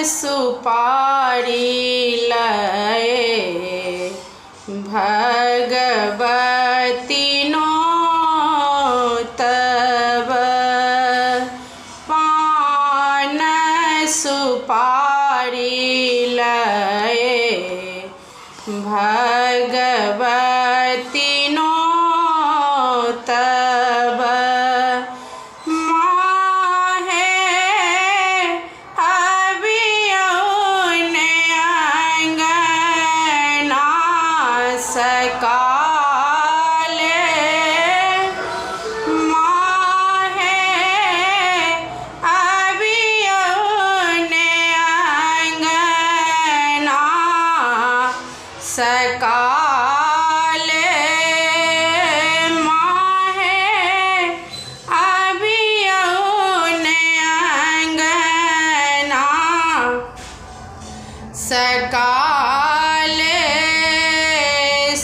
सुपारी लये भगवती नो तब पान सुपारी लये भगवती नो तब सकाले माहे अभियोने अंगना सकाले माहे अभियोने अंगना सकाले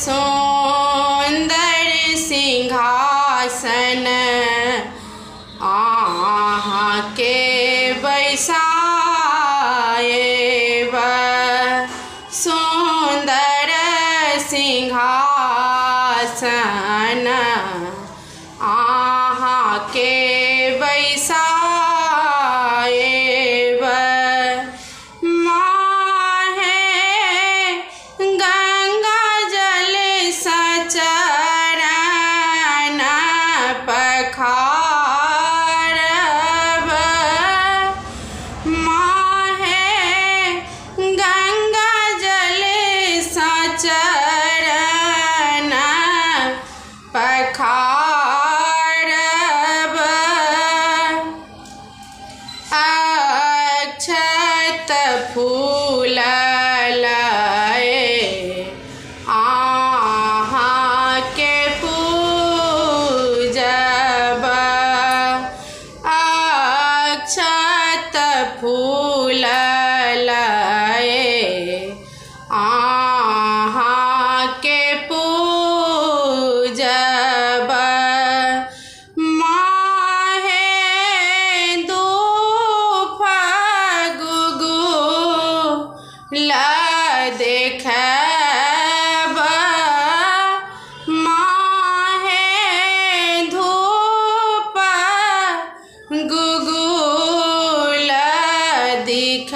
सुंदर सिंहासन आहाँ के बैसाए सुंदर सिंहासन आहाँ के बैसाए पखारब माहे गंगा जल सचरण पखारब अक्षत फूल लये आहाँ के अक्षत फूल लये आहाँ के पूजब माहे धूप गुगुल देखब माहे धूप गुगुल दिखब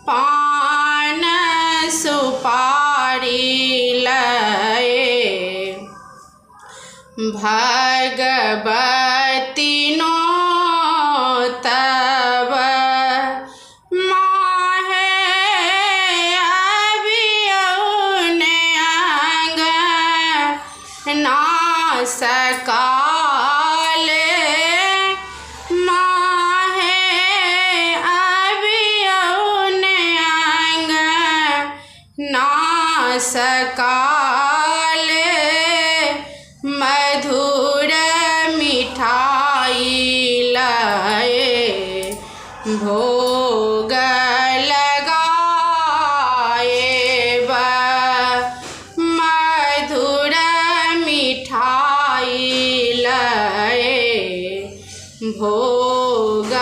पान सुपारी लये भगवती नो तब माहे अभियोने अंगना सकाले माहे अभियोने अंगना सकाले मधुर मिठाई लये भोग लगाए मधुर मिठाई लये भोग